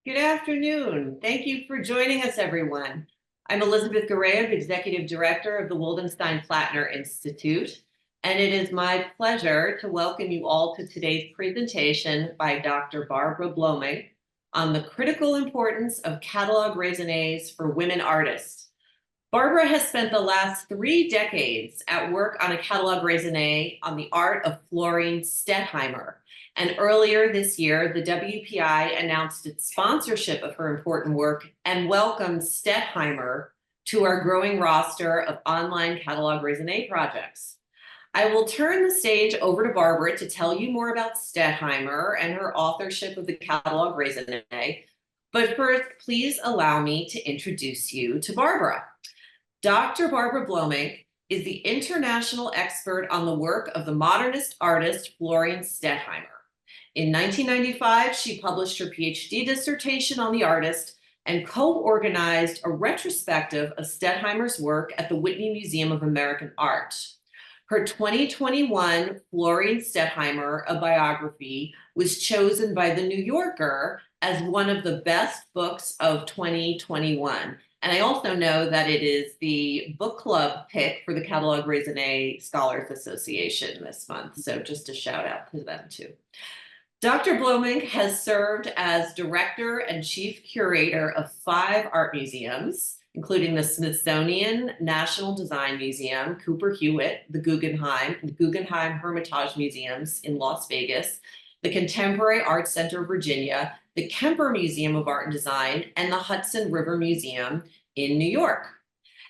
Good afternoon. Thank you for joining us, everyone. I'm Elizabeth Gareev, Executive Director of the Wildenstein-Plattner Institute, and it is my pleasure to welcome you all to today's presentation by Dr. Barbara Bloemink on the critical importance of catalog raisonnés for women artists. Barbara has spent the last 3 decades at work on a catalog raisonné on the art of Florine Stettheimer. And earlier this year, the WPI announced its sponsorship of her important work and welcomed Stettheimer to our growing roster of online catalog raisonné projects. I will turn the stage over to Barbara to tell you more about Stettheimer and her authorship of the catalog raisonné. But first, please allow me to introduce you to Barbara. Dr. Barbara Bloemink is the international expert on the work of the modernist artist Florine Stettheimer. In 1995, she published her PhD dissertation on the artist and co-organized a retrospective of Stettheimer's work at the Whitney Museum of American Art. Her 2021 Florine Stettheimer, a biography, was chosen by The New Yorker as one of the best books of 2021. And I also know that it is the book club pick for the Catalog Raisonné Scholars Association this month. So just a shout out to them too. Dr. Bloemink has served as director and chief curator of 5 art museums, including the Smithsonian National Design Museum, Cooper Hewitt, the Guggenheim Hermitage Museums in Las Vegas, the Contemporary Art Center of Virginia, the Kemper Museum of Art and Design, and the Hudson River Museum in New York.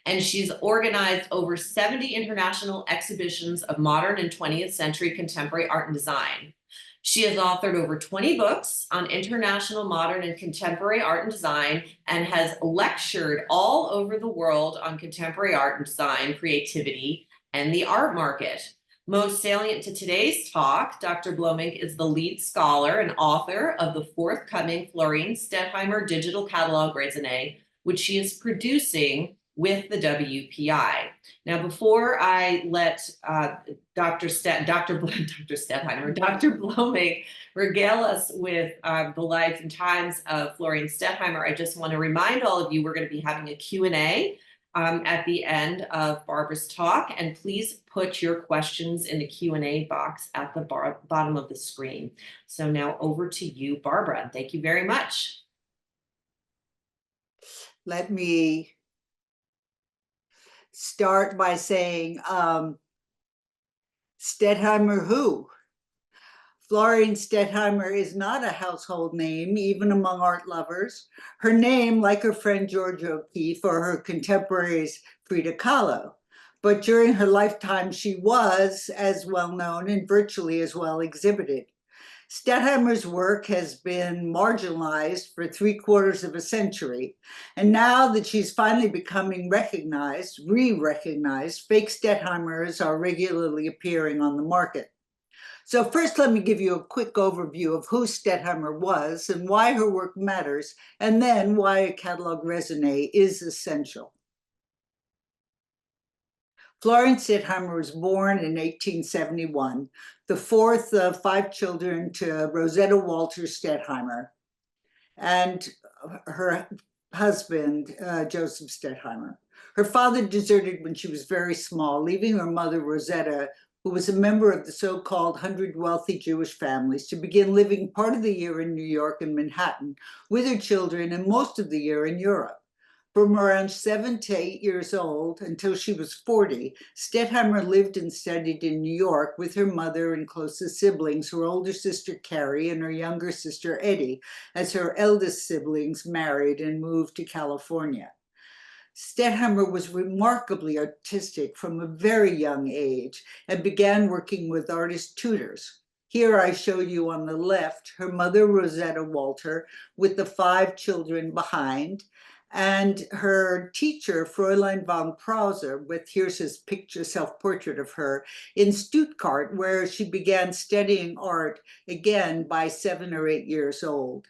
And she's organized over 70 international exhibitions of modern and 20th century contemporary art and design. She has authored over 20 books on international, modern, and contemporary art and design, and has lectured all over the world on contemporary art and design, creativity, and the art market. Most salient to today's talk, Dr. Bloemink is the lead scholar and author of the forthcoming Florine Stettheimer Digital Catalog Raisonné, which she is producing with the WPI. Now, before I let Dr. Bloemink regale us with the life and times of Florine Stettheimer, I just want to remind all of you we're going to be having a Q&A at the end of Barbara's talk, and please put your questions in the Q&A box at the bottom of the screen. So now over to you, Barbara. Thank you very much. Let me start by saying, Stettheimer who? Florine Stettheimer is not a household name, even among art lovers. Her name, like her friend Georgia O'Keeffe or her contemporaries Frida Kahlo. But during her lifetime, she was as well known and virtually as well exhibited. Stettheimer's work has been marginalized for 3/4 of a century. And now that she's finally becoming recognized, re-recognized, fake Stettheimers are regularly appearing on the market. So first, let me give you a quick overview of who Stettheimer was and why her work matters, and then why a catalog raisonné is essential. Florine Stettheimer was born in 1871, the 4th of 5 children to Rosetta Walter Stettheimer and her husband, Joseph Stettheimer. Her father deserted when she was very small, leaving her mother, Rosetta, who was a member of the so-called 100 wealthy Jewish families, to begin living part of the year in New York and Manhattan with her children and most of the year in Europe. From around 7 to 8 years old until she was 40, Stettheimer lived and studied in New York with her mother and closest siblings, her older sister Carrie and her younger sister Eddie, as her eldest siblings married and moved to California. Stettheimer was remarkably artistic from a very young age and began working with artist tutors. Here I show you on the left her mother, Rosetta Walter, with the 5 children behind, and her teacher, Fräulein von Prauser, with here's his picture, self-portrait of her, in Stuttgart, where she began studying art again by 7 or 8 years old.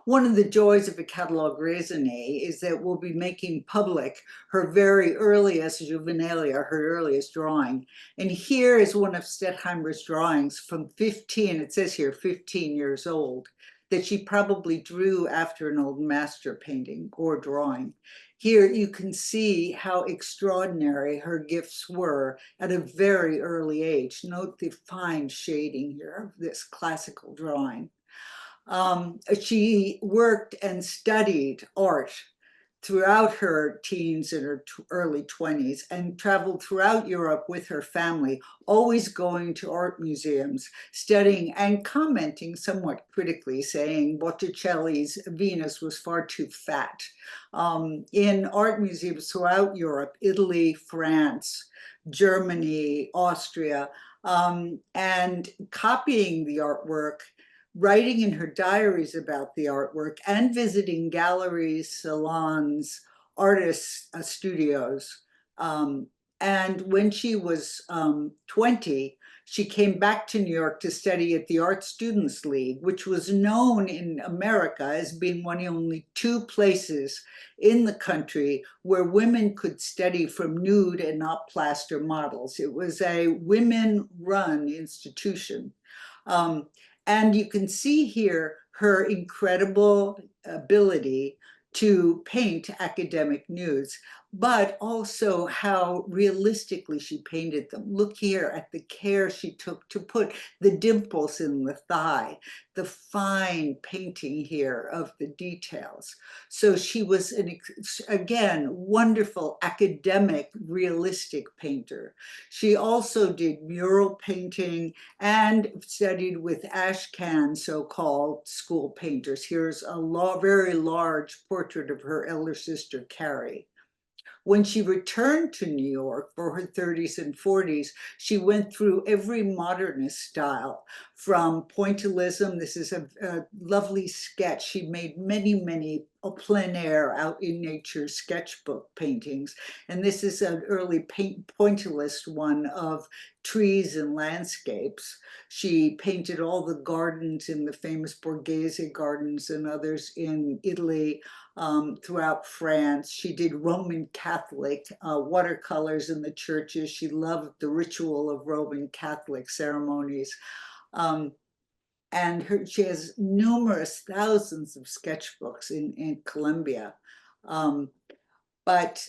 One of the joys of a catalogue raisonné is that we'll be making public her very earliest juvenilia, her earliest drawing. And here is one of Stettheimer's drawings from 15, it says here 15 years old, that she probably drew after an old master painting or drawing. Here you can see how extraordinary her gifts were at a very early age. Note the fine shading here of this classical drawing. She worked and studied art throughout her teens and her early 20s and traveled throughout Europe with her family, always going to art museums, studying and commenting somewhat critically, saying Botticelli's Venus was far too fat. In art museums throughout Europe, Italy, France, Germany, Austria, and copying the artwork, writing in her diaries about the artwork, and visiting galleries, salons, artists' studios. And when she was 20, she came back to New York to study at the Art Students League, which was known in America as being one of only two places in the country where women could study from nude and not plaster models. It was a women-run institution. And you can see here her incredible ability to paint academic nudes, but also how realistically she painted them. Look here at the care she took to put the dimples in the thigh, the fine painting here of the details. So she was, again, wonderful academic, realistic painter. She also did mural painting and studied with Ashcan, so-called school painters. Here's a very large portrait of her elder sister, Carrie. When she returned to New York for her 30s and 40s, she went through every modernist style, from pointillism. This is a lovely sketch. She made many plein air, out in nature sketchbook paintings. And this is an early pointillist one of trees and landscapes. She painted all the gardens in the famous Borghese gardens and others in Italy, throughout France. She did Roman Catholic watercolors in the churches. She loved the ritual of Roman Catholic ceremonies. And she has numerous thousands of sketchbooks in Colombia. But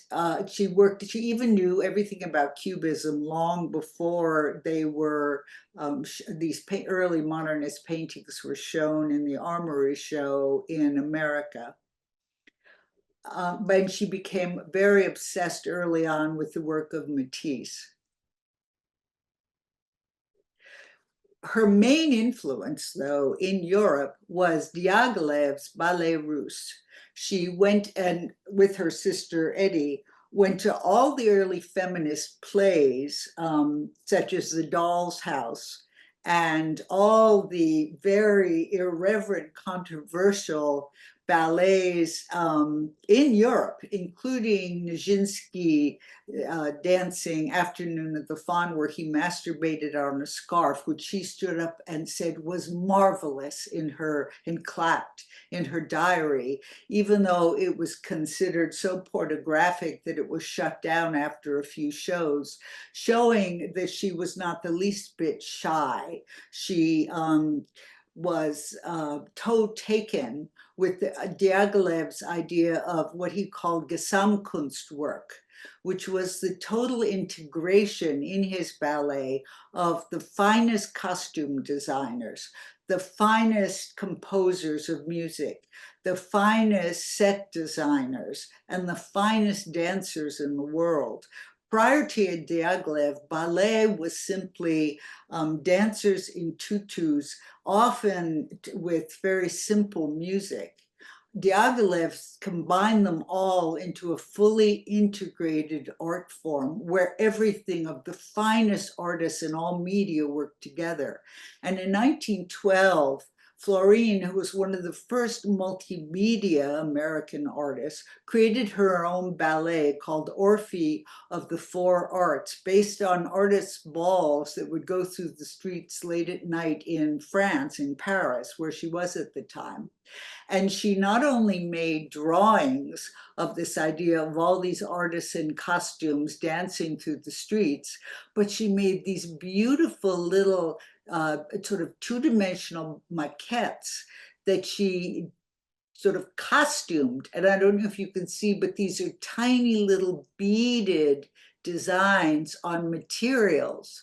she even knew everything about Cubism long before they were, these early modernist paintings were shown in the Armory show in America. But she became very obsessed early on with the work of Matisse. Her main influence, though, in Europe was Diaghilev's Ballet Russe. She went and, with her sister Eddie, went to all the early feminist plays, such as The Doll's House, and all the very irreverent, controversial ballets in Europe, including Nijinsky dancing Afternoon at the Faun, where he masturbated on a scarf, which she stood up and said was marvelous and clapped in her diary, even though it was considered so pornographic that it was shut down after a few shows, showing that she was not the least bit shy. She was taken with Diaghilev's idea of what he called Gesamtkunstwerk, which was the total integration in his ballet of the finest costume designers, the finest composers of music, the finest set designers, and the finest dancers in the world. Prior to Diaghilev, ballet was simply dancers in tutus, often with very simple music. Diaghilev combined them all into a fully integrated art form where everything of the finest artists in all media worked together. And in 1912, Florine, who was one of the first multimedia American artists, created her own ballet called Orphy of the Four Arts, based on artists' balls that would go through the streets late at night in France, in Paris, where she was at the time. And she not only made drawings of this idea of all these artists in costumes dancing through the streets, but she made these beautiful little sort of two-dimensional maquettes that she sort of costumed. And I don't know if you can see, but these are tiny little beaded designs on materials.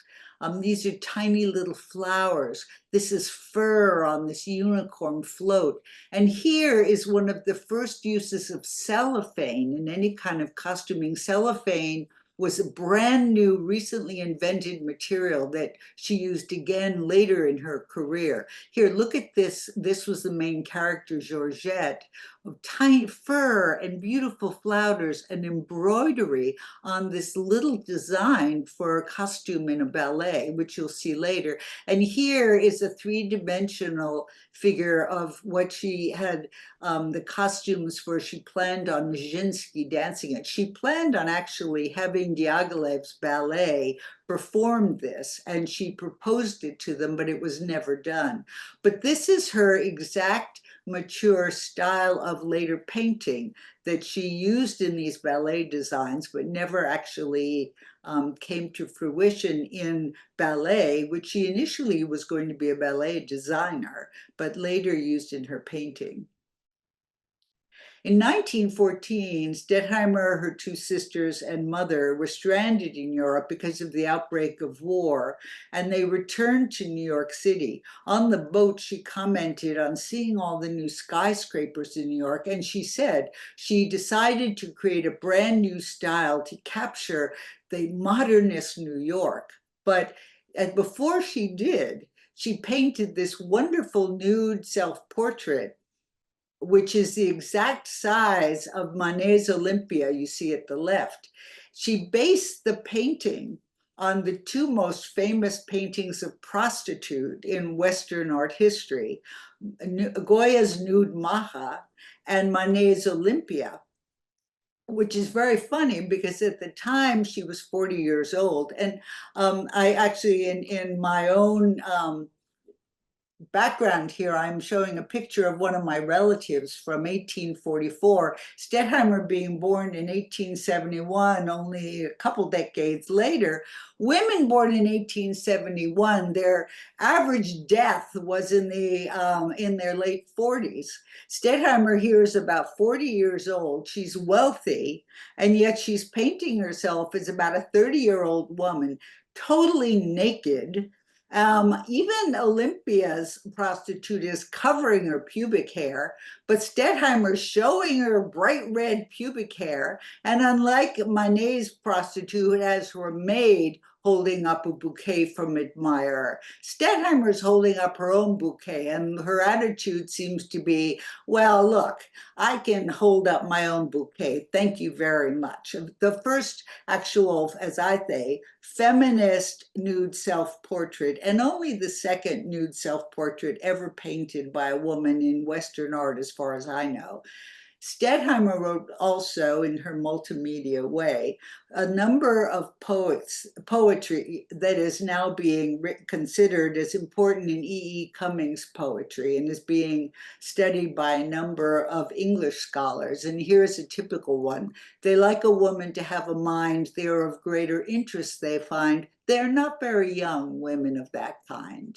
These are tiny little flowers. This is fur on this unicorn float. And here is one of the first uses of cellophane in any kind of costuming. Cellophane was a brand new, recently invented material that she used again later in her career. Here, look at this. This was the main character, Georgette, of tiny fur and beautiful flowers and embroidery on this little design for a costume in a ballet, which you'll see later. And here is a three-dimensional figure of what she had, the costumes for. She planned on Nijinsky dancing it. She planned on actually having Diaghilev's ballet perform this, and she proposed it to them, but it was never done. But this is her exact mature style of later painting that she used in these ballet designs, but never actually came to fruition in ballet, which she initially was going to be a ballet designer, but later used in her painting. In 1914, Stettheimer, her two sisters, and mother were stranded in Europe because of the outbreak of war, and they returned to New York City. On the boat, she commented on seeing all the new skyscrapers in New York, and she said she decided to create a brand new style to capture the modernist New York. But before she did, she painted this wonderful nude self-portrait, which is the exact size of Manet's Olympia you see at the left. She based the painting on the two most famous paintings of prostitute in Western art history, Goya's Nude Maha and Manet's Olympia, which is very funny because at the time she was 40 years old. And I actually, in my own background here, I'm showing a picture of one of my relatives from 1844, Stettheimer being born in 1871, only a couple decades later. Women born in 1871, their average death was in their late 40s. Stettheimer here is about 40 years old. She's wealthy, and yet she's painting herself as about a 30-year-old woman, totally naked. Even Olympia's prostitute is covering her pubic hair, but Stettheimer's showing her bright red pubic hair. And unlike Manet's prostitute, who has her maid holding up a bouquet from admirer, Stettheimer's holding up her own bouquet, and her attitude seems to be, well, look, I can hold up my own bouquet. Thank you very much. The first actual, as I say, feminist nude self-portrait, and only the second nude self-portrait ever painted by a woman in Western art, as far as I know. Stettheimer wrote also, in her multimedia way, a number of poetry that is now being considered as important in E. Cummings' poetry and is being studied by a number of English scholars. And here's a typical one. They like a woman to have a mind, they are of greater interest, they find. They're not very young, women of that kind.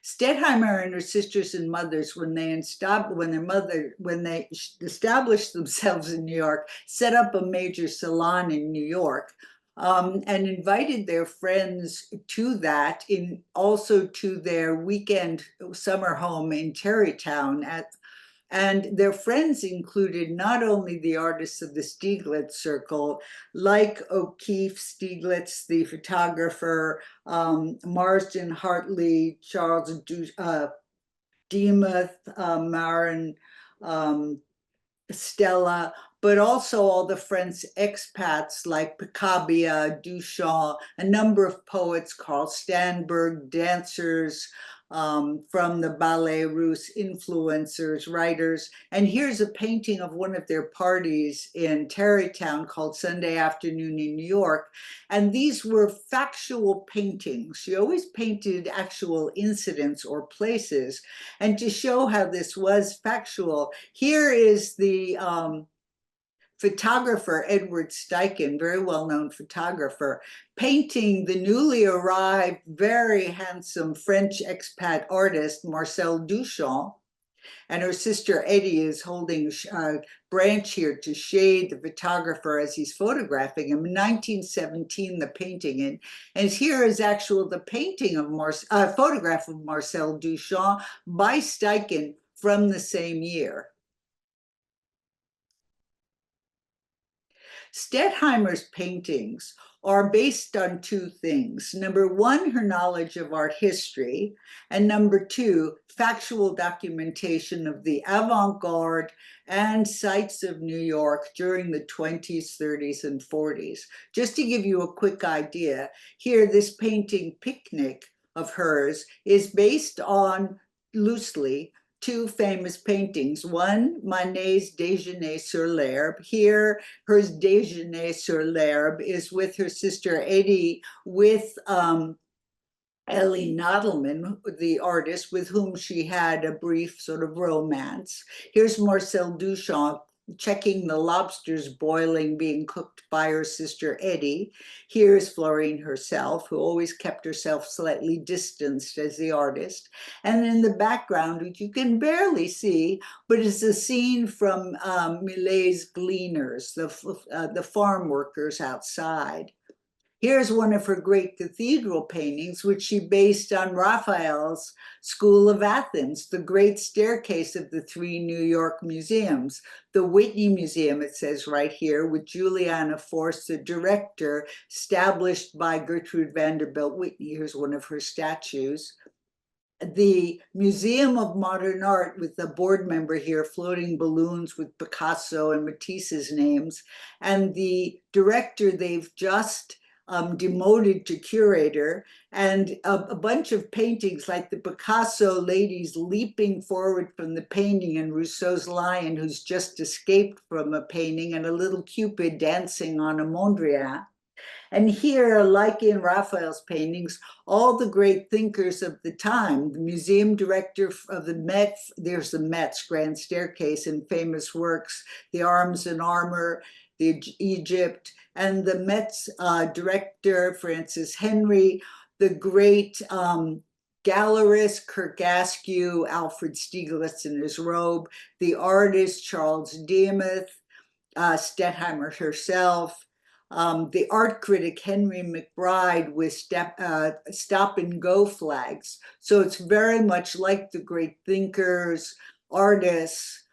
Stettheimer and her sisters and mothers, when they established themselves in New York, set up a major salon in New York, and invited their friends to that, also to their weekend summer home in Tarrytown and their friends included not only the artists of the Stieglitz circle, like O'Keeffe, Stieglitz, the photographer, Marsden, Hartley, Charles Demuth, Marin, Stella, but also all the French expats like Picabia, Duchamp, a number of poets, Carl Stanberg, dancers from the Ballet Russe, influencers, writers. And here's a painting of one of their parties in Tarrytown called Sunday Afternoon in New York. And these were factual paintings. She always painted actual incidents or places. And to show how this was factual, here is the photographer Edward Steichen, very well-known photographer, painting the newly arrived, very handsome French expat artist Marcel Duchamp. And her sister Eddie is holding a branch here to shade the photographer as he's photographing him. In 1917, the painting, and here is the painting of photograph of Marcel Duchamp by Steichen from the same year. Stettheimer's paintings are based on two things. Number one, her knowledge of art history, and number two, factual documentation of the avant-garde and sites of New York during the 20s, 30s, and 40s. Just to give you a quick idea, here, this painting, Picnic, of hers, is based on, loosely, two famous paintings. One, Manet's Déjeuner sur l'herbe. Here, her Déjeuner sur l'herbe is with her sister Eddie, with Ellie Nodelman, the artist with whom she had a brief sort of romance. Here's Marcel Duchamp checking the lobsters boiling, being cooked by her sister Eddie. Here's Florine herself, who always kept herself slightly distanced as the artist. And in the background, which you can barely see, but it's a scene from Millet's Gleaners, the farm workers outside. Here's one of her great cathedral paintings, which she based on Raphael's School of Athens, the great staircase of the three New York museums. The Whitney Museum, it says right here, with Juliana Force, the director, established by Gertrude Vanderbilt Whitney. Here's one of her statues. The Museum of Modern Art, with the board member here, floating balloons with Picasso and Matisse's names. And the director, they've just demoted to curator, and a bunch of paintings like the Picasso ladies leaping forward from the painting, and Rousseau's lion who's just escaped from a painting, and a little Cupid dancing on a Mondrian. And here, like in Raphael's paintings, all the great thinkers of the time, the museum director of the Met, there's the Met's Grand Staircase and famous works, the Arms and Armor, the Egypt, and the Met's director, Francis Henry, the great gallerist, Kirk Askew, Alfred Stieglitz in his robe, the artist, Charles Demuth, Stettheimer herself, the art critic, Henry McBride, with stop and go flags. So it's very much like the great thinkers, artists,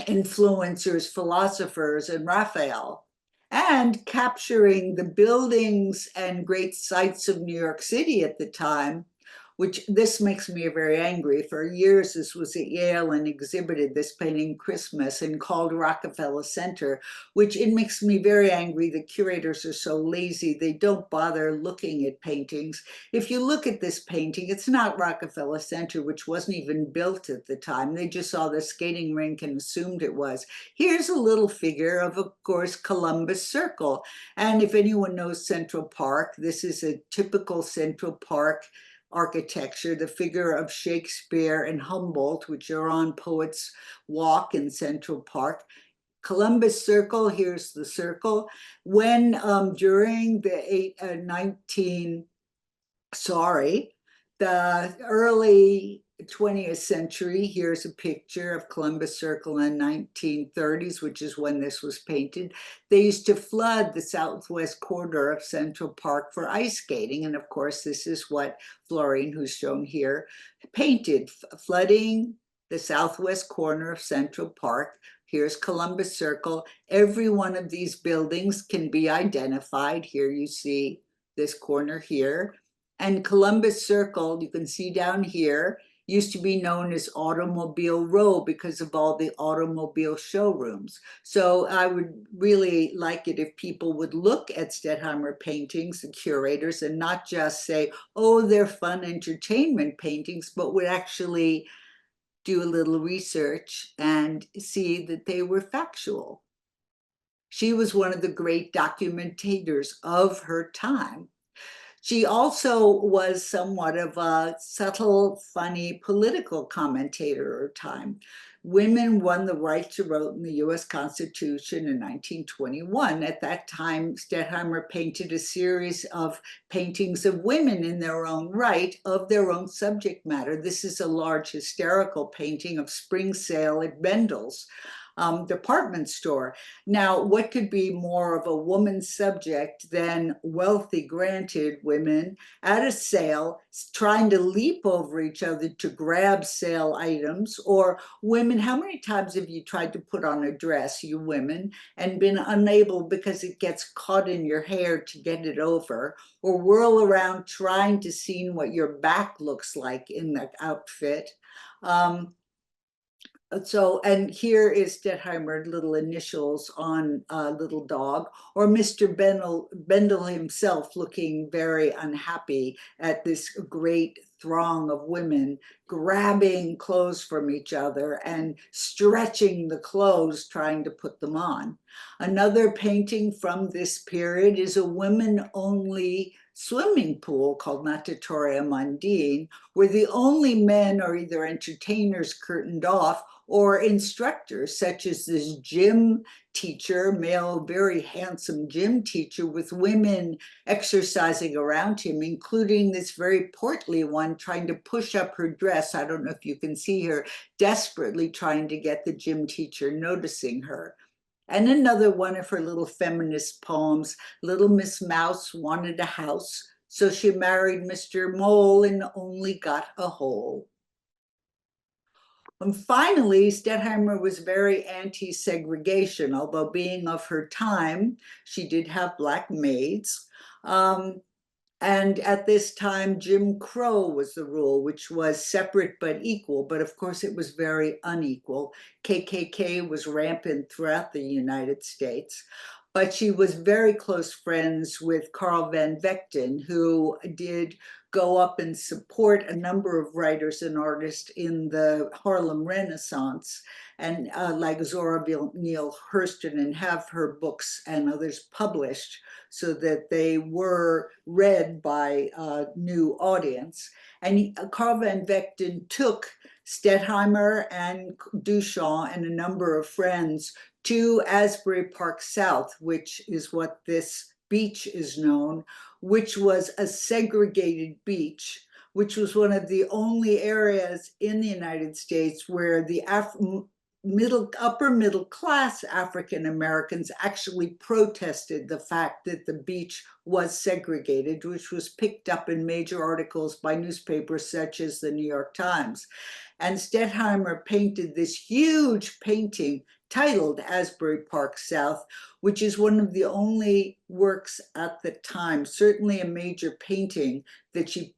influencers, philosophers, and Raphael, and capturing the buildings and great sites of New York City at the time, which this makes me very angry. For years, this was at Yale and exhibited, this painting, Christmas, and called Rockefeller Center, which it makes me very angry. The curators are so lazy, they don't bother looking at paintings. If you look at this painting, it's not Rockefeller Center, which wasn't even built at the time. They just saw the skating rink and assumed it was. Here's a little figure of course, Columbus Circle. And if anyone knows Central Park, this is a typical Central Park architecture, the figure of Shakespeare and Humboldt, which are on Poets Walk in Central Park. Columbus Circle, here's the circle. When during the the early 20th century, here's a picture of Columbus Circle in the 1930s, which is when this was painted. They used to flood the southwest corridor of Central Park for ice skating. And of course, this is what Florine, who's shown here, painted, flooding the southwest corner of Central Park. Here's Columbus Circle. Every one of these buildings can be identified. Here you see this corner here. And Columbus Circle, you can see down here, used to be known as Automobile Row because of all the automobile showrooms. So I would really like it if people would look at Stettheimer paintings, the curators, and not just say, oh, they're fun entertainment paintings, but would actually do a little research and see that they were factual. She was one of the great documentators of her time. She also was somewhat of a subtle, funny political commentator of her time. Women won the right to vote in the US Constitution in 1921. At that time, Stettheimer painted a series of paintings of women in their own right, of their own subject matter. This is a large hysterical painting of spring sale at Bendel's department store. Now, what could be more of a woman's subject than wealthy, granted women at a sale trying to leap over each other to grab sale items? Or women, how many times have you tried to put on a dress, you women, and been unable because it gets caught in your hair to get it over, or whirl around trying to see what your back looks like in the outfit? And here is Stettheimer, little initials on a little dog, or Mr. Bendel himself looking very unhappy at this great throng of women grabbing clothes from each other and stretching the clothes, trying to put them on. Another painting from this period is a women-only swimming pool called Natatoria Mundine, where the only men are either entertainers curtained off or instructors, such as this gym teacher, male, very handsome gym teacher with women exercising around him, including this very portly one trying to push up her dress. I don't know if you can see her, desperately trying to get the gym teacher noticing her. And another one of her little feminist poems, Little Miss Mouse wanted a house, so she married Mr. Mole and only got a hole. And finally, Stettheimer was very anti-segregation, although being of her time, she did have black maids. And at this time, Jim Crow was the rule, which was separate but equal, but of course it was very unequal. KKK was rampant throughout the United States. But she was very close friends with Carl van Vechten, who did go up and support a number of writers and artists in the Harlem Renaissance, and like Zora Neale Hurston, and have her books and others published so that they were read by a new audience. And Carl van Vechten took Stettheimer and Duchamp and a number of friends to Asbury Park South, which is what this beach is known, which was a segregated beach, which was one of the only areas in the United States where the upper middle class African Americans actually protested the fact that the beach was segregated, which was picked up in major articles by newspapers such as the New York Times. And Stettheimer painted this huge painting titled Asbury Park South, which is one of the only works at the time, certainly a major painting, that she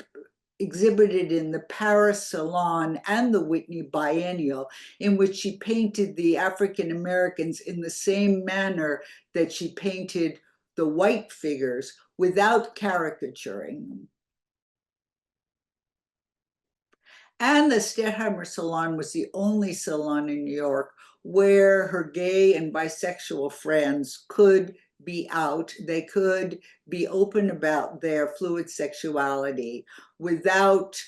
exhibited in the Paris Salon and the Whitney Biennial, in which she painted the African Americans in the same manner that she painted the white figures without caricaturing them. And the Stettheimer Salon was the only salon in New York where her gay and bisexual friends could be out. They could be open about their fluid sexuality without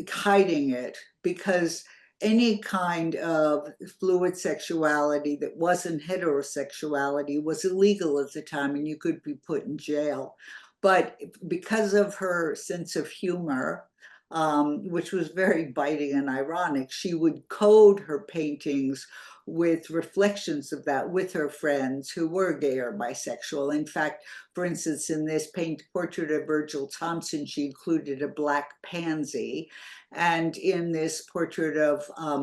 hiding it, because any kind of fluid sexuality that wasn't heterosexuality was illegal at the time, and you could be put in jail. But because of her sense of humor, which was very biting and ironic, she would code her paintings with reflections of that with her friends who were gay or bisexual. In fact, for instance, in this portrait of Virgil Thompson, she included a black pansy. And in this portrait of,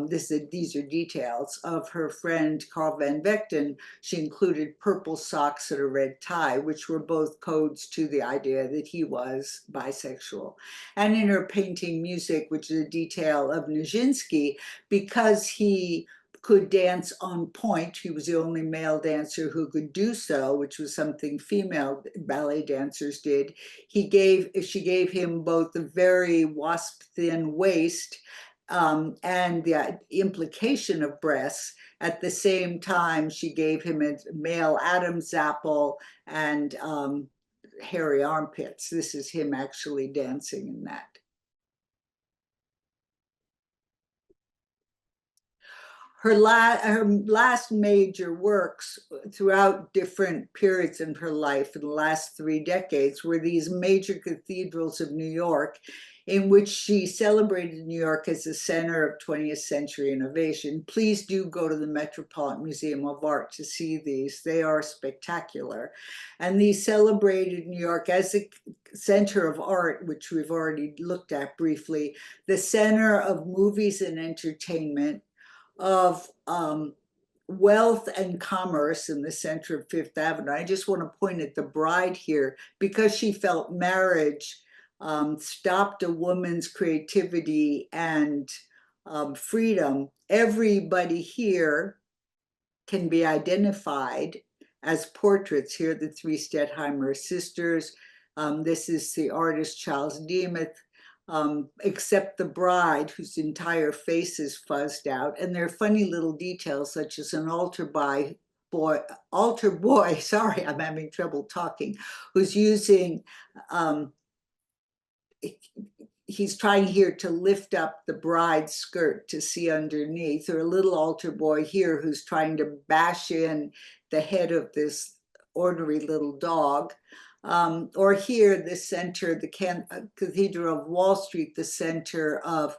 these are details of her friend Carl van Vechten, she included purple socks and a red tie, which were both codes to the idea that he was bisexual. And in her painting Music, which is a detail of Nijinsky, because he could dance on point, he was the only male dancer who could do so, which was something female ballet dancers did. She gave him both a very wasp thin waist and the implication of breasts. At the same time, she gave him a male Adam's apple and hairy armpits. This is him actually dancing in that. Her last major works throughout different periods in her life in the last 3 decades were these major cathedrals of New York, in which she celebrated New York as a center of 20th century innovation. Please do go to the Metropolitan Museum of Art to see these. They are spectacular. And these celebrated New York as a center of art, which we've already looked at briefly, the center of movies and entertainment, of wealth and commerce in the center of Fifth Avenue. I just want to point at the bride here, because she felt marriage stopped a woman's creativity and freedom. Everybody here can be identified as portraits. Here, the 3 Stettheimer sisters. This is the artist Charles Demuth. Except the bride, whose entire face is fuzzed out. And there are funny little details, such as an altar boy, sorry, I'm having trouble talking, who's using, he's trying here to lift up the bride's skirt to see underneath, or a little altar boy here who's trying to bash in the head of this ordinary little dog. Or here, the center, the Cathedral of Wall Street, the center of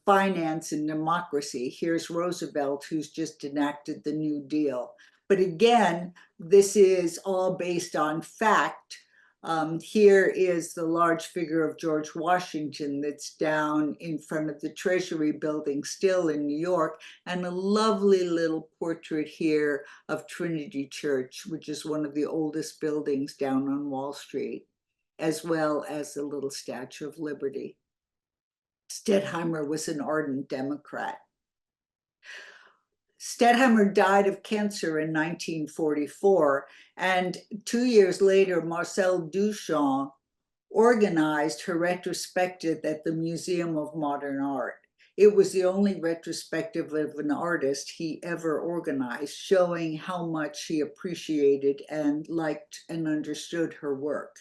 finance and democracy. Here's Roosevelt, who's just enacted the New Deal. But again, this is all based on fact. Here is the large figure of George Washington that's down in front of the Treasury building, still in New York, and a lovely little portrait here of Trinity Church, which is one of the oldest buildings down on Wall Street, as well as the little Statue of Liberty. Stettheimer was an ardent Democrat. Stettheimer died of cancer in 1944, and 2 years later, Marcel Duchamp organized her retrospective at the Museum of Modern Art. It was the only retrospective of an artist he ever organized, showing how much he appreciated and liked and understood her work.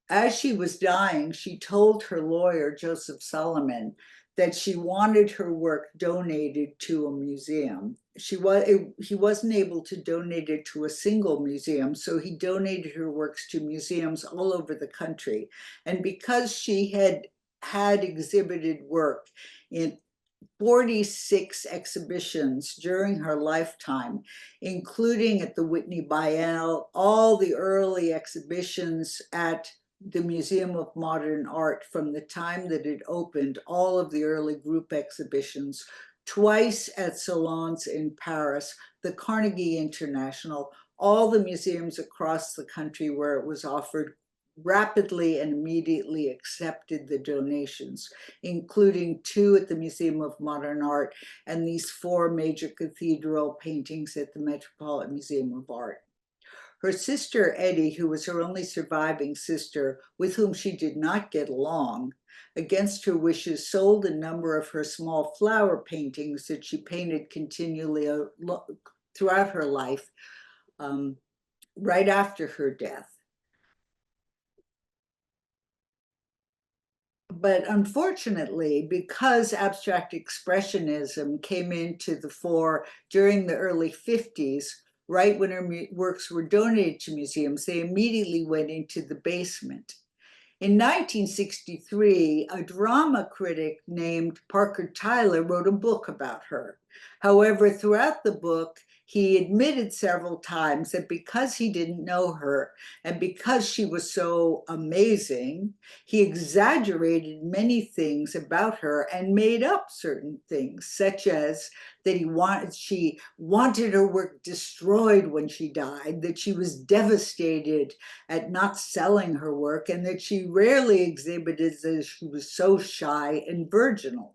As she was dying, she told her lawyer, Joseph Solomon, that she wanted her work donated to a museum. He wasn't able to donate it to a single museum, so he donated her works to museums all over the country. And because she had exhibited work in 46 exhibitions during her lifetime, including at the Whitney Biennale, all the early exhibitions at the Museum of Modern Art from the time that it opened, all of the early group exhibitions, twice at salons in Paris, the Carnegie International, all the museums across the country where it was offered, rapidly and immediately accepted the donations, including 2 at the Museum of Modern Art and these 4 major cathedral paintings at the Metropolitan Museum of Art. Her sister, Eddie, who was her only surviving sister, with whom she did not get along, against her wishes, sold a number of her small flower paintings that she painted continually throughout her life, right after her death. But unfortunately, because abstract expressionism came into the fore during the early 50s, right when her works were donated to museums, they immediately went into the basement. In 1963, a drama critic named Parker Tyler wrote a book about her. However, throughout the book, he admitted several times that because he didn't know her and because she was so amazing, he exaggerated many things about her and made up certain things, such as that she wanted her work destroyed when she died, that she was devastated at not selling her work, and that she rarely exhibited as she was so shy and virginal.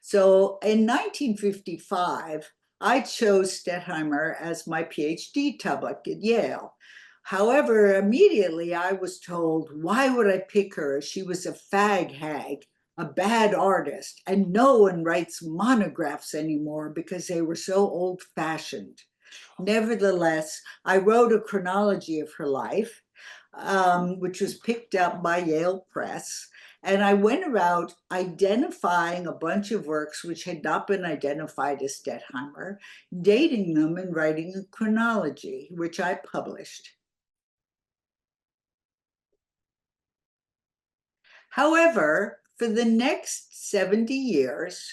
So in 1955, I chose Stettheimer as my PhD topic at Yale. However, immediately I was told, why would I pick her? She was a fag hag, a bad artist, and no one writes monographs anymore because they were so old-fashioned. Nevertheless, I wrote a chronology of her life, which was picked up by Yale Press. And I went about identifying a bunch of works which had not been identified as Stettheimer, dating them and writing a chronology, which I published. However, for the next 70 years,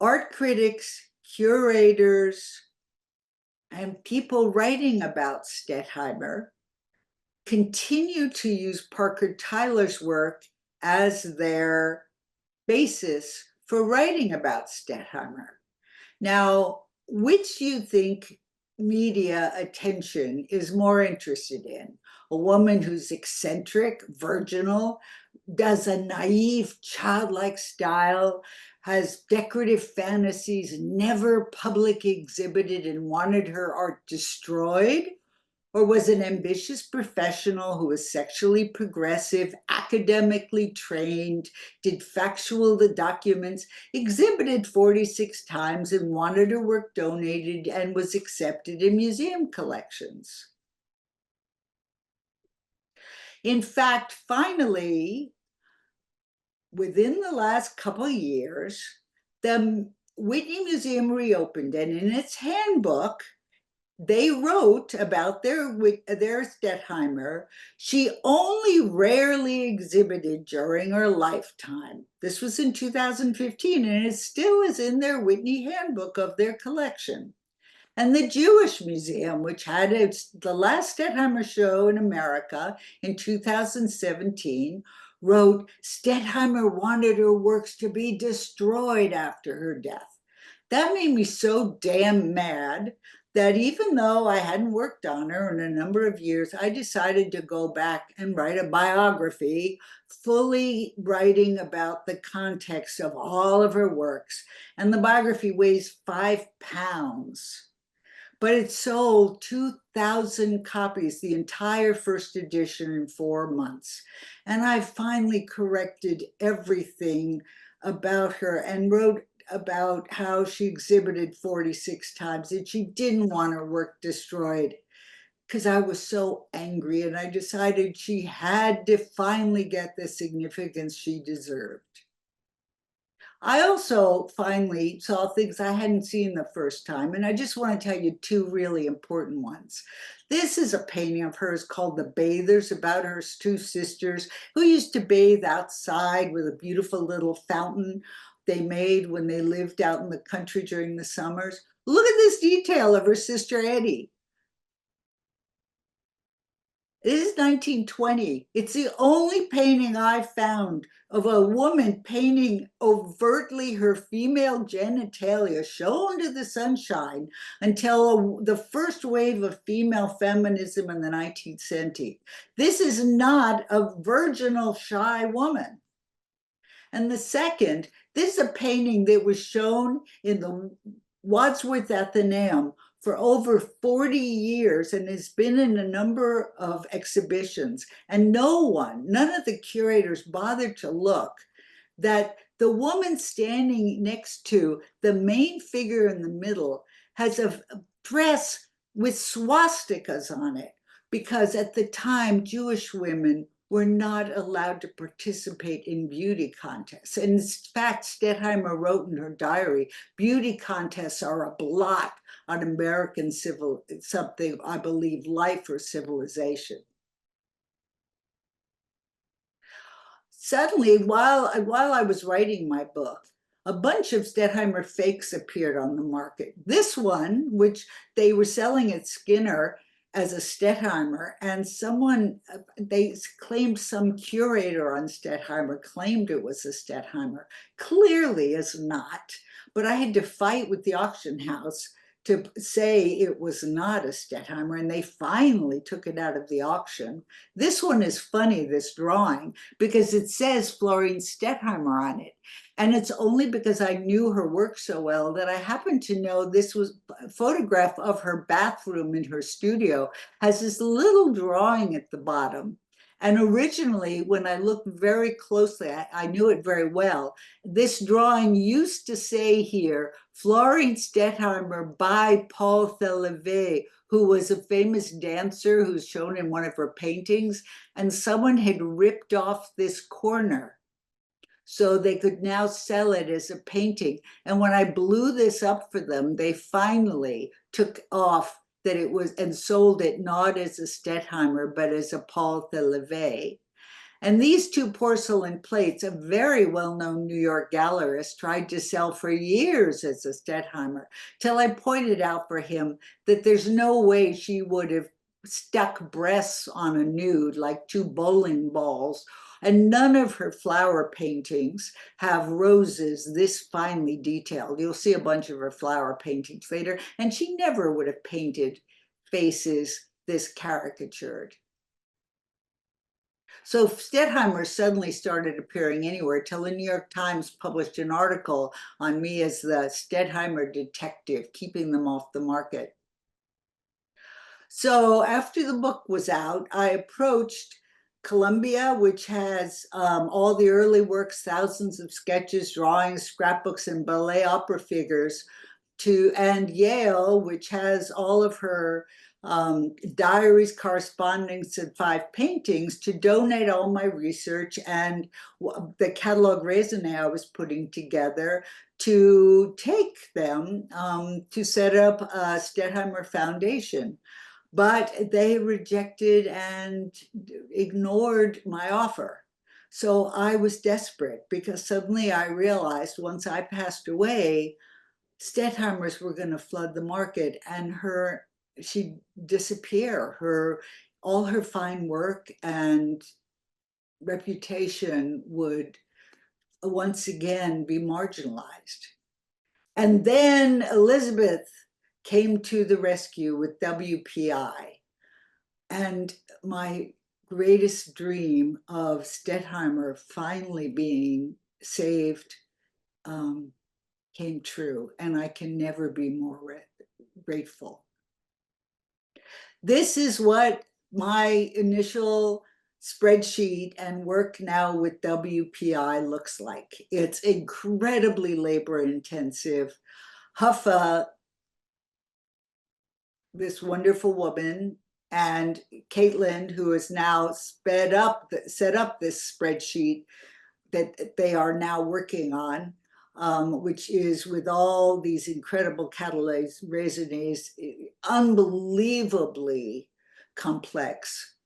art critics, curators, and people writing about Stettheimer continue to use Parker Tyler's work as their basis for writing about Stettheimer. Now, which do you think media attention is more interested in? A woman who's eccentric, virginal, does a naive, childlike style, has decorative fantasies, never public exhibited and wanted her art destroyed? Or was an ambitious professional who was sexually progressive, academically trained, did factual documents, exhibited 46 times and wanted her work donated and was accepted in museum collections? In fact, finally, within the last couple of years, the Whitney Museum reopened, and in its handbook, they wrote about their Stettheimer. She only rarely exhibited during her lifetime. This was in 2015, and it still is in their Whitney handbook of their collection. And the Jewish Museum, which had the last Stettheimer show in America in 2017, wrote, Stettheimer wanted her works to be destroyed after her death. That made me so damn mad that even though I hadn't worked on her in a number of years, I decided to go back and write a biography, fully writing about the context of all of her works. And the biography weighs 5 pounds. But it sold 2,000 copies, the entire first edition, in 4 months. And I finally corrected everything about her and wrote about how she exhibited 46 times, that she didn't want her work destroyed, because I was so angry, and I decided she had to finally get the significance she deserved. I also finally saw things I hadn't seen the first time, and I just want to tell you 2 really important ones. This is a painting of hers called The Bathers, about her 2 sisters who used to bathe outside with a beautiful little fountain they made when they lived out in the country during the summers. Look at this detail of her sister Eddie. This is 1920. It's the only painting I found of a woman painting overtly her female genitalia shown to the sunshine until the first wave of female feminism in the 19th century. This is not a virginal, shy woman. And the second, this is a painting that was shown in the Wadsworth Athenaeum for over 40 years and has been in a number of exhibitions. And none of the curators bothered to look, that the woman standing next to the main figure in the middle has a dress with swastikas on it, because at the time, Jewish women were not allowed to participate in beauty contests. And in fact, Stettheimer wrote in her diary, beauty contests are a blot on American something, I believe, life or civilization. suddenly, while I was writing my book, a bunch of Stettheimer fakes appeared on the market. This one, which they were selling at Skinner as a Stettheimer, and they claimed some curator on Stettheimer claimed it was a Stettheimer. Clearly is not, but I had to fight with the auction house to say it was not a Stettheimer, and they finally took it out of the auction. This one is funny, this drawing, because it says Florine Stettheimer on it. And it's only because I knew her work so well that I happened to know this was a photograph of her bathroom in her studio, has this little drawing at the bottom. And originally, when I looked very closely, I knew it very well. This drawing used to say here, Florine Stettheimer by Paul Thelevet, who was a famous dancer who's shown in one of her paintings, and someone had ripped off this corner so they could now sell it as a painting. And when I blew this up for them, they finally took off that it was and sold it not as a Stettheimer, but as a Paul Thelevet. And these two porcelain plates, a very well-known New York gallerist tried to sell for years as a Stettheimer, till I pointed out for him that there's no way she would have stuck breasts on a nude like two bowling balls. And none of her flower paintings have roses this finely detailed. You'll see a bunch of her flower paintings later, and she never would have painted faces this caricatured. So Stettheimer suddenly started appearing anywhere till the New York Times published an article on me as the Stettheimer detective, keeping them off the market. So after the book was out, I approached Columbia, which has all the early works, thousands of sketches, drawings, scrapbooks, and ballet opera figures, and Yale, which has all of her diaries, correspondence, and 5 paintings, to donate all my research and the catalogue raisonné I was putting together, to take them to set up a Stettheimer Foundation. But they rejected and ignored my offer. So I was desperate, because suddenly I realized once I passed away, Stettheimers were going to flood the market, and she'd disappear. All her fine work and reputation would once again be marginalized. And then Elizabeth came to the rescue with WPI. And my greatest dream of Stettheimer finally being saved came true, and I can never be more grateful. This is what my initial spreadsheet and work now with WPI looks like. It's incredibly labor intensive. Huffa, this wonderful woman, and Caitlin, who has now set up this spreadsheet that they are now working on, which is with all these incredible catalogues, raisonnés, unbelievably complex,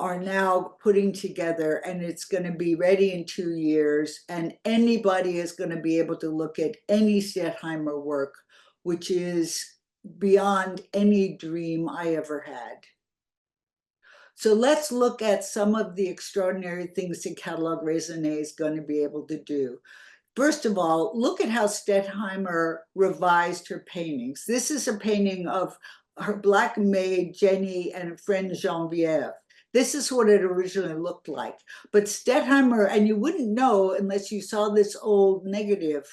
are now putting together, and it's going to be ready in 2 years, and anybody is going to be able to look at any Stettheimer work, which is beyond any dream I ever had. So let's look at some of the extraordinary things the catalogue raisonné is going to be able to do. First of all, look at how Stettheimer revised her paintings. This is a painting of her black maid, Jenny, and a friend, Geneviève. This is what it originally looked like. But Stettheimer, and you wouldn't know unless you saw this old negative,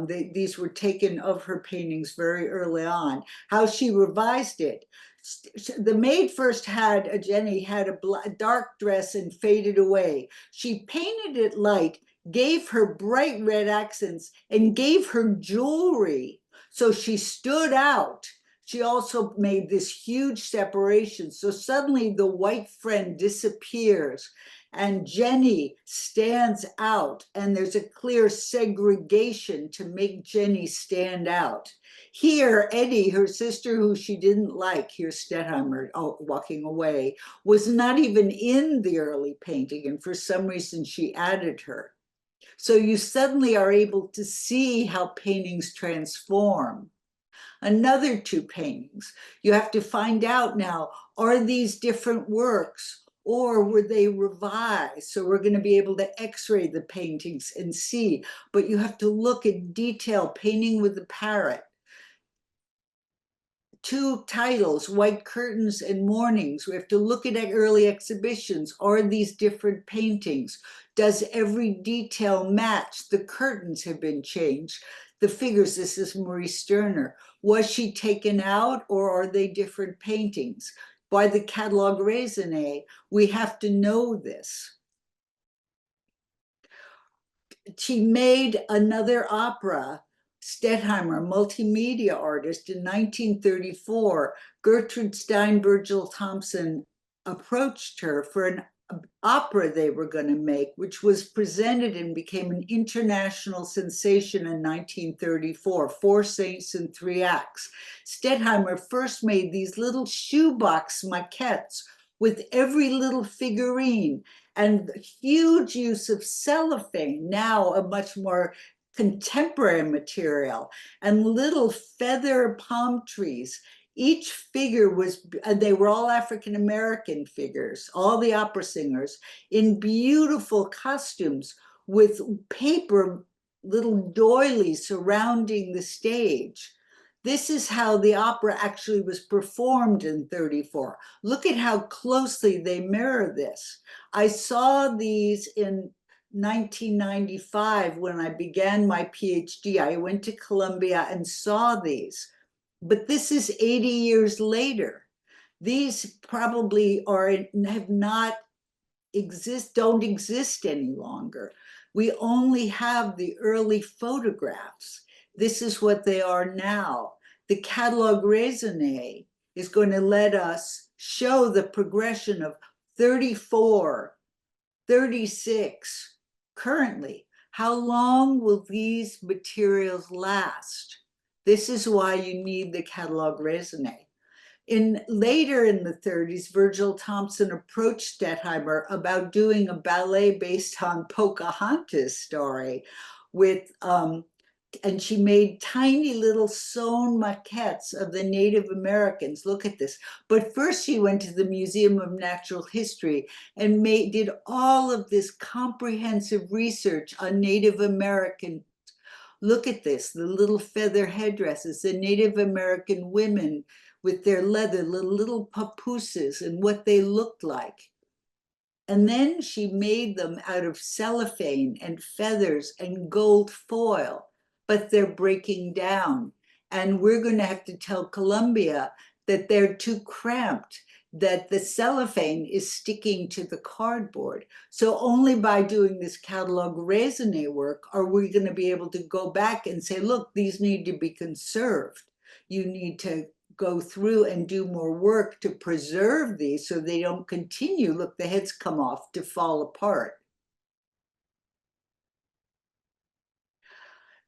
these were taken of her paintings very early on, how she revised it. The maid first Jenny had a dark dress and faded away. She painted it light, gave her bright red accents, and gave her jewelry so she stood out. She also made this huge separation. So suddenly the white friend disappears and Jenny stands out, and there's a clear segregation to make Jenny stand out. Here, Eddie, her sister, who she didn't like, here's Stettheimer walking away, was not even in the early painting, and for some reason she added her. So you suddenly are able to see how paintings transform. Another two paintings. You have to find out now, are these different works or were they revised? So we're going to be able to x-ray the paintings and see, but you have to look at detail, painting with the parrot. Two titles, White Curtains and Mornings. We have to look at early exhibitions. Are these different paintings? Does every detail match? The curtains have been changed. The figures, this is Marie Sterner. Was she taken out or are they different paintings? By the catalogue raisonné, we have to know this. She made another opera, Stettheimer, multimedia artist, in 1934. Gertrude Stein Virgil Thompson approached her for an opera they were going to make, which was presented and became an international sensation in 1934, Four Saints and Three Acts. Stettheimer first made these little shoebox maquettes with every little figurine, and huge use of cellophane, now a much more contemporary material, and little feather palm trees. Each figure was, they were all African-American figures, all the opera singers, in beautiful costumes with paper little doilies surrounding the stage. This is how the opera actually was performed in 34. Look at how closely they mirror this. I saw these in 1995 when I began my PhD. I went to Columbia and saw these, but this is 80 years later. These probably have not don't exist any longer. We only have the early photographs. This is what they are now. The catalogue raisonné is going to let us show the progression of 34, 36 currently. How long will these materials last? This is why you need the catalogue raisonné. Later in the 30s, Virgil Thompson approached Stettheimer about doing a ballet based on Pocahontas story with, and she made tiny little sewn maquettes of the Native Americans. Look at this. But first she went to the Museum of Natural History and did all of this comprehensive research on Native American. Look at this, the little feather headdresses, the Native American women with their leather, little papooses, and what they looked like. And then she made them out of cellophane and feathers and gold foil, but they're breaking down. And we're going to have to tell Columbia that they're too cramped, that the cellophane is sticking to the cardboard. So only by doing this catalogue raisonné work are we going to be able to go back and say, look, these need to be conserved. You need to go through and do more work to preserve these so they don't continue. Look, the heads come off to fall apart.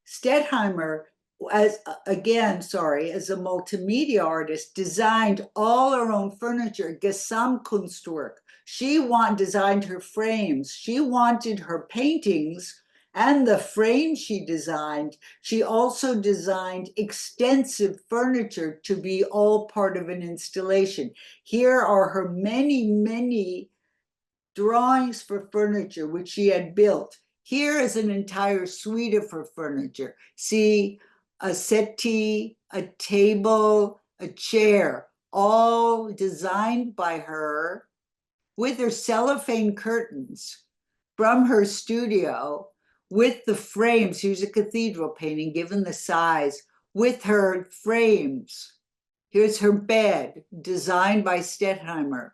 Stettheimer, as a multimedia artist, designed all her own furniture, Gesamtkunstwerk. She designed her frames. She wanted her paintings and the frame she designed. She also designed extensive furniture to be all part of an installation. Here are her many, many drawings for furniture, which she had built. Here is an entire suite of her furniture. See, a settee, a table, a chair, all designed by her with her cellophane curtains from her studio, with the frames. Here's a cathedral painting, given the size, with her frames. Here's her bed, designed by Stettheimer.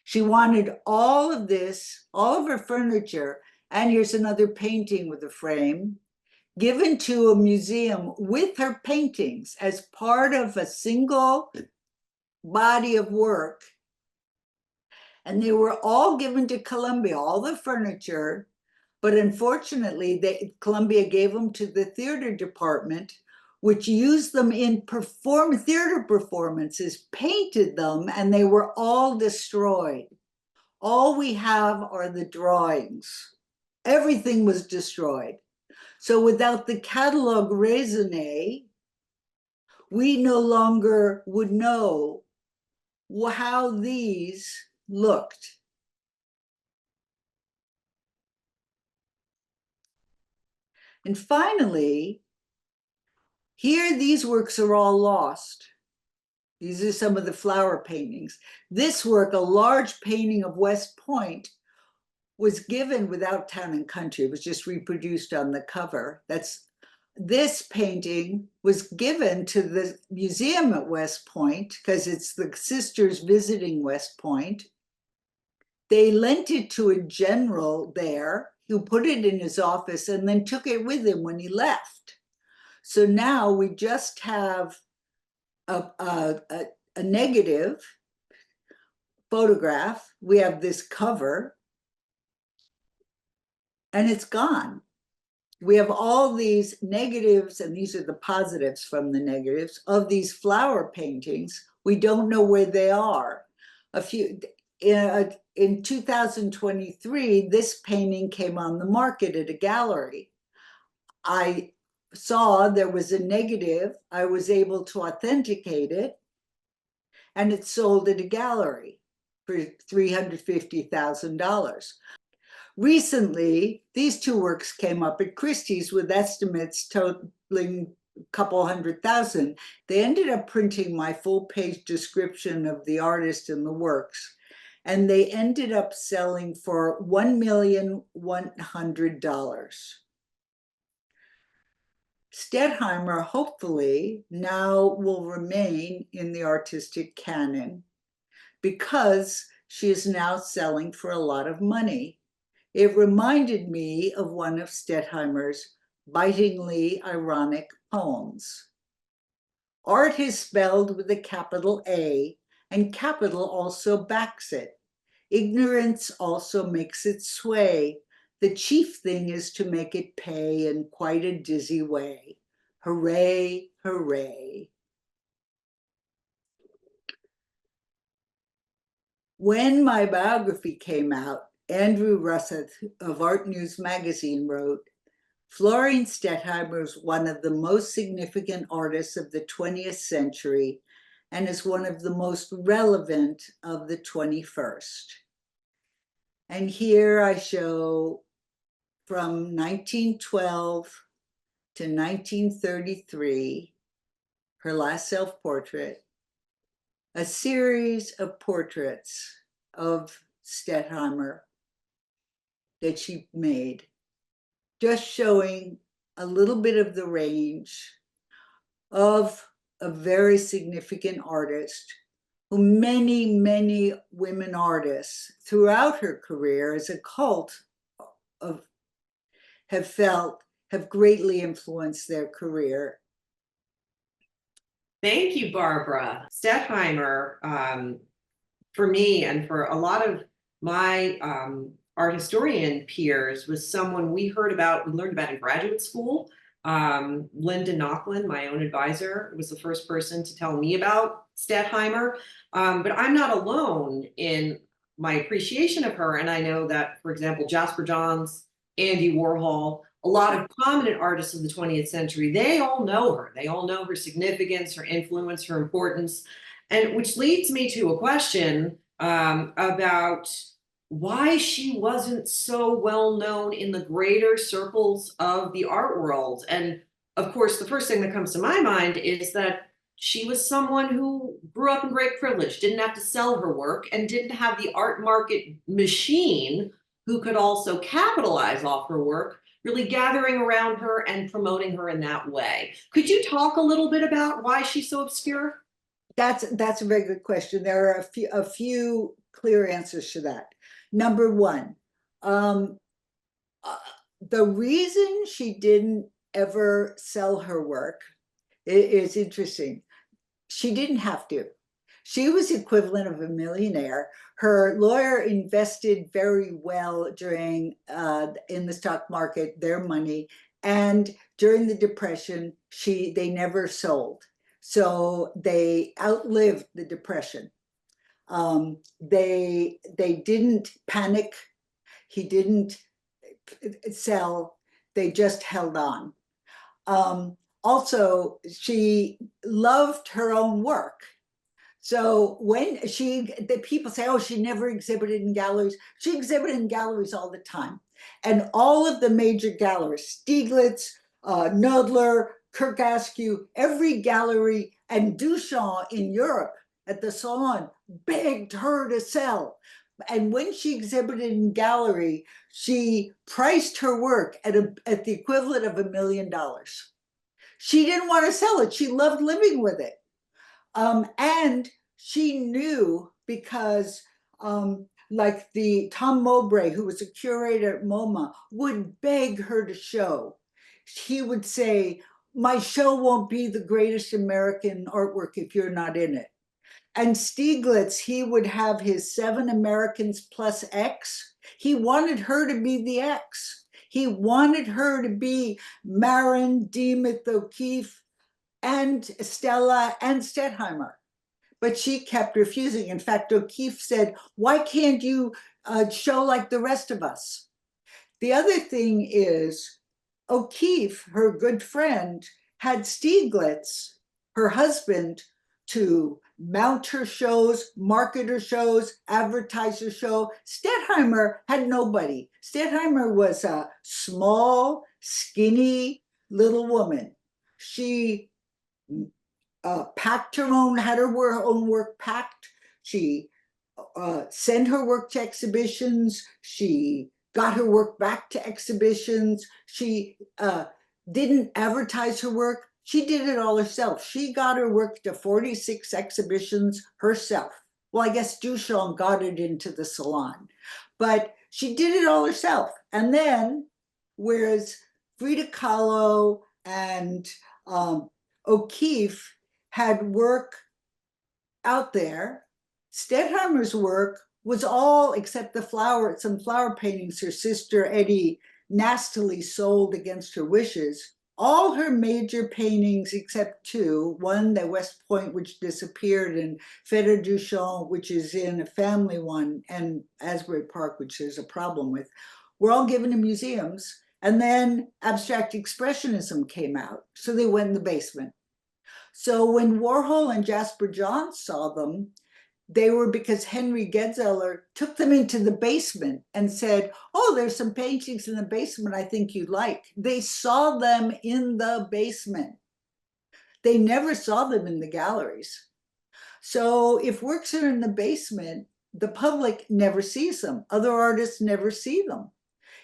She wanted all of this, all of her furniture, and here's another painting with a frame, given to a museum with her paintings as part of a single body of work. And they were all given to Columbia, all the furniture, but unfortunately, Columbia gave them to the theater department, which used them in theater performances, painted them, and they were all destroyed. All we have are the drawings. Everything was destroyed. So without the catalogue raisonné, we no longer would know how these looked. And finally, here these works are all lost. These are some of the flower paintings. This work, a large painting of West Point, was given without Town and Country. It was just reproduced on the cover. This painting was given to the museum at West Point because it's the sisters visiting West Point. They lent it to a general there who put it in his office and then took it with him when he left. So now we just have a negative photograph. We have this cover, and it's gone. We have all these negatives, and these are the positives from the negatives of these flower paintings. We don't know where they are. In 2023, this painting came on the market at a gallery. I saw there was a negative. I was able to authenticate it, and it sold at a gallery for $350,000. Recently, these two works came up at Christie's with estimates totaling a couple $100,000. They ended up printing my full-page description of the artist and the works, and they ended up selling for $1,100,000. Stettheimer, hopefully, now will remain in the artistic canon because she is now selling for a lot of money. It reminded me of one of Stettheimer's bitingly ironic poems. Art is spelled with a capital A, and capital also backs it. Ignorance also makes it sway. The chief thing is to make it pay in quite a dizzy way. Hooray, hooray. When my biography came out, Andrew Russeth of Art News magazine wrote, Florine Stettheimer is one of the most significant artists of the 20th century and is one of the most relevant of the 21st. And here I show from 1912 to 1933, her last self-portrait, a series of portraits of Stettheimer that she made, just showing a little bit of the range of a very significant artist who many, many women artists throughout her career as a cult of have greatly influenced their career. Thank you, Barbara. Stettheimer, for me and for a lot of my art historian peers, was someone we learned about in graduate school. Linda Nochlin, my own advisor, was the first person to tell me about Stettheimer. But I'm not alone in my appreciation of her. And I know that, for example, Jasper Johns, Andy Warhol, a lot of prominent artists of the 20th century, they all know her. They all know her significance, her influence, her importance. And which leads me to a question about why she wasn't so well known in the greater circles of the art world. And of course, the first thing that comes to my mind is that she was someone who grew up in great privilege, didn't have to sell her work, and didn't have the art market machine who could also capitalize off her work, really gathering around her and promoting her in that way. Could you talk a little bit about why she's so obscure? That's a very good question. There are a few clear answers to that. Number one, the reason she didn't ever sell her work is interesting. She didn't have to. She was the equivalent of a millionaire. Her lawyer invested very well during in the stock market, their money, and during the Depression, they never sold. So they outlived the Depression. They didn't panic. He didn't sell. They just held on. Also, she loved her own work. So when the people say, oh, she never exhibited in galleries. She exhibited in galleries all the time. And all of the major galleries, Stieglitz, Knoedler, Kirk Askew, every gallery, and Duchamp in Europe at the Salon begged her to sell. And when she exhibited in gallery, she priced her work at the equivalent of $1 million. She didn't want to sell it. She loved living with it. And she knew because like the Tom Mowbray, who was a curator at MoMA, would beg her to show. He would say, my show won't be the greatest American artwork if you're not in it. And Stieglitz, he would have his 7 Americans plus X. He wanted her to be the X. He wanted her to be Marin, Demuth, O'Keeffe, and Stella and Stettheimer. But she kept refusing. In fact, O'Keeffe said, why can't you show like the rest of us? The other thing is, O'Keeffe, her good friend, had Stieglitz, her husband, to mount her shows, market her shows, advertise her show. Stettheimer had nobody. Stettheimer was a small, skinny little woman. She packed her own, had her own work packed. She sent her work to exhibitions. She got her work back to exhibitions. She didn't advertise her work. She did it all herself. She got her work to 46 exhibitions herself. Well, I guess Duchamp got it into the Salon, but she did it all herself. And then, whereas Frida Kahlo and O'Keeffe had work out there, Stettheimer's work was all except some flower paintings her sister Eddie nastily sold against her wishes. All her major paintings except 2, one, the West Point, which disappeared, and Feder Duchamp, which is in a family one, and Asbury Park, which there's a problem with, were all given to museums. And then abstract expressionism came out, so they went in the basement. So when Warhol and Jasper Johns saw them, they were because Henry Gedzeller took them into the basement and said, oh, there's some paintings in the basement I think you'd like. They saw them in the basement. They never saw them in the galleries. So if works are in the basement, the public never sees them. Other artists never see them.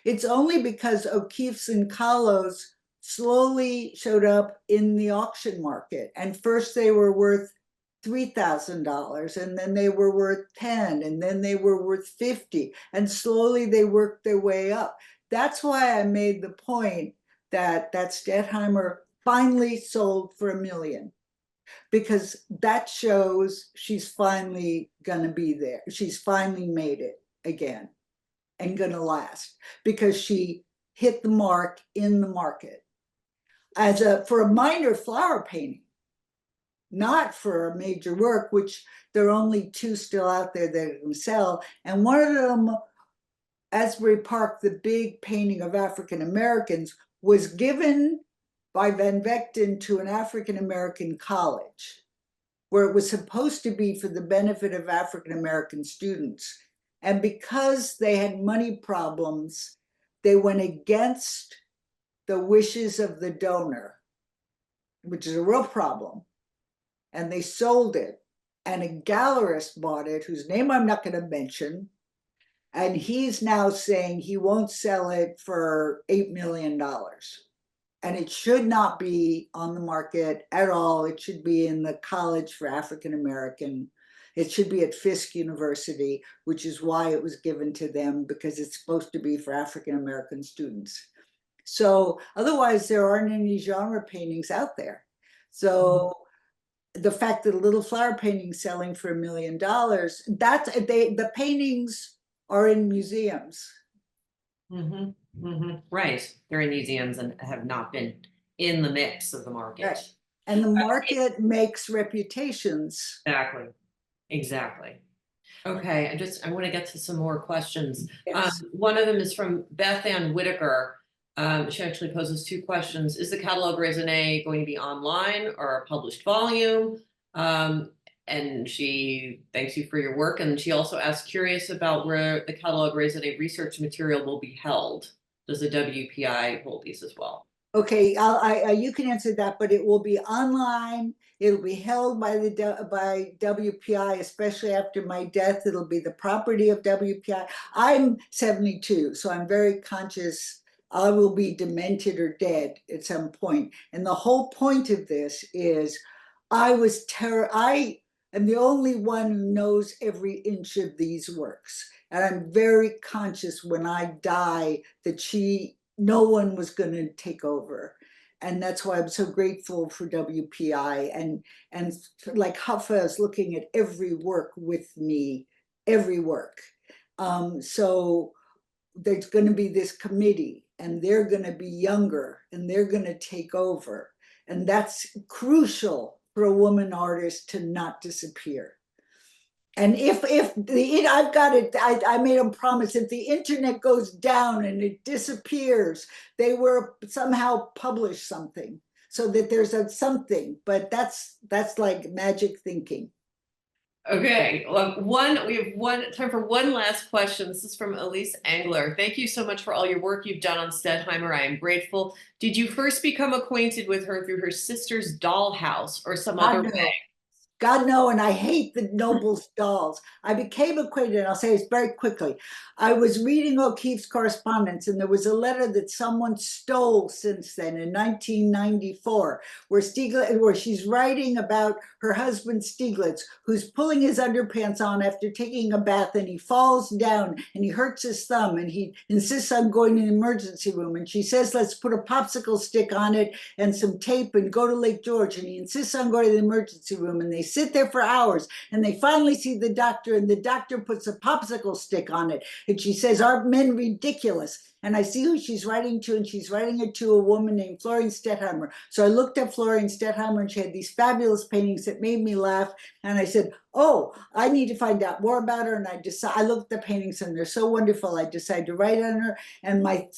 It's only because O'Keeffe's and Kahlo's slowly showed up in the auction market. And first they were worth $3,000, and then they were worth 10, and then they were worth 50, and slowly they worked their way up. That's why I made the point that Stettheimer finally sold for $1 million, because that shows she's finally gonna be there. She's finally made it again and gonna last, because she hit the mark in the market for a minor flower painting, not for a major work, which there are only 2 still out there that can sell. And one of them, Asbury Park, the big painting of African Americans, was given by Van Vechten to an African American college, where it was supposed to be for the benefit of African American students. And because they had money problems, they went against the wishes of the donor, which is a real problem. And they sold it, and a gallerist bought it, whose name I'm not going to mention, and he's now saying he won't sell it for $8 million. And it should not be on the market at all. It should be in the College for African American. It should be at Fisk University, which is why it was given to them, because it's supposed to be for African American students. So otherwise, there aren't any genre paintings out there. So the fact that a little flower painting selling for $1 million, the paintings are in museums. Right, they're in museums and have not been in the mix of the market. Right. And the market makes reputations. Exactly. Exactly. Okay, I want to get to some more questions. Yes. One of them is from Beth Ann Whitaker. She actually poses two questions. Is the catalogue raisonné going to be online or a published volume? And she thanks you for your work. And she also asks, curious about where the catalogue raisonné research material will be held. Does the WPI hold these as well? Okay, you can answer that, but it will be online. It'll be held by by WPI, especially after my death. It'll be the property of WPI. I'm 72, so I'm very conscious I will be demented or dead at some point. And the whole point of this is I am the only one who knows every inch of these works. And I'm very conscious when I die that no one was going to take over. And that's why I'm so grateful for WPI and like Huffa is looking at every work with me, every work. So there's going to be this committee and they're going to be younger and they're going to take over. And that's crucial for a woman artist to not disappear. And I've got it, I made them promise, if the internet goes down and it disappears, they will somehow publish something so that there's something, but that's like magic thinking. Okay, well, we have time for one last question. This is from Elise Angler. Thank you so much for all your work you've done on Stettheimer. I am grateful. Did you first become acquainted with her through her sister's dollhouse or some other way? God, no, and I hate the Noble's dolls. I became acquainted, and I'll say this very quickly. I was reading O'Keeffe's correspondence, and there was a letter that someone stole since then in 1994, where she's writing about her husband Stieglitz, who's pulling his underpants on after taking a bath, and he falls down, and he hurts his thumb, and he insists on going to the emergency room, and she says, let's put a popsicle stick on it and some tape and go to Lake George, and he insists on going to the emergency room, and they sit there for hours and they finally see the doctor and the doctor puts a popsicle stick on it. And she says, aren't men ridiculous? And I see who she's writing to, and she's writing it to a woman named Florine Stettheimer. So I looked up Florine Stettheimer and she had these fabulous paintings that made me laugh. And I said, oh, I need to find out more about her. And I looked at the paintings and they're so wonderful. I decided to write on her. And my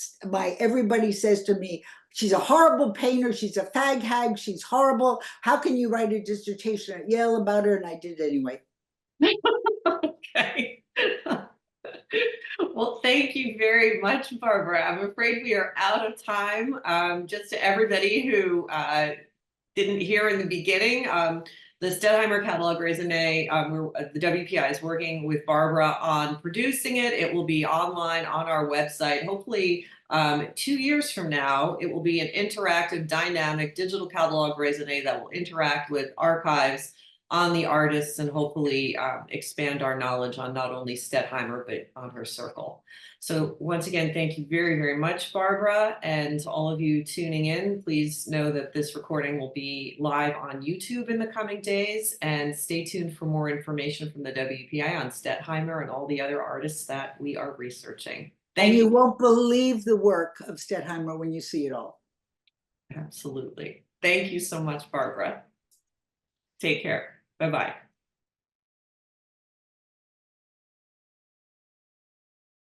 everybody says to me, she's a horrible painter. She's a fag hag. She's horrible. How can you write a dissertation at Yale about her? And I did anyway. Okay. Well, thank you very much, Barbara. I'm afraid we are out of time. Just to everybody who didn't hear in the beginning, the Stettheimer Catalogue Raisonné, the WPI is working with Barbara on producing it. It will be online on our website. Hopefully 2 years from now, it will be an interactive, dynamic digital catalogue raisonné that will interact with archives on the artists and hopefully expand our knowledge on not only Stettheimer, but on her circle. So once again, thank you very, very much, Barbara. And to all of you tuning in, please know that this recording will be live on YouTube in the coming days. And stay tuned for more information from the WPI on Stettheimer and all the other artists that we are researching. And you won't believe the work of Stettheimer when you see it all. Absolutely. Thank you so much, Barbara. Take care. Bye-bye.